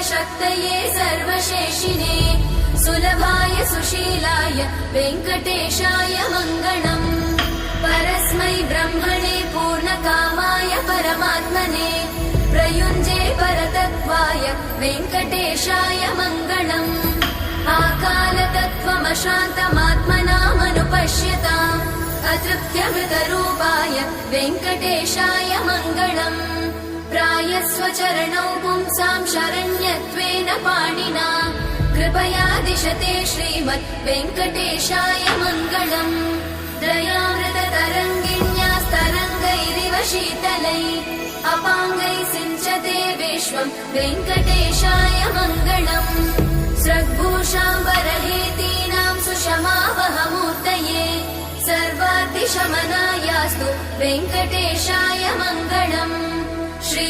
शक्तये सर्वशेषिने सुलभाय सुशीलाय वेङ्कटेशाय मङ्गलम् परस्मै ब्रह्मणे पूर्णकामाय परमात्मने प्रयुञ्जे परतत्त्वाय वेङ्कटेशाय मङ्गलम् आकालतत्त्वमशान्तमात्मनामनुपश्यताम् अतृप्त्यमृतरूपाय वेङ्कटेशाय मङ्गलम् प्रायस्वचरणौ पुंसां शरण्यत्वेन पाणिना कृपया दिशते श्रीमद् वेङ्कटेशाय मङ्गलम् दयामृततरङ्गिण्यास्तरङ्गैरिव शीतलै अपाङ्गैः सिञ्चते विश्वम् वेङ्कटेशाय मङ्गलम् स्रग्भूषाम्बरहेतीनां सुषमावहमूर्तये सर्वाद्दिशमनायास्तु वेङ्कटेशाय मङ्गलम् श्री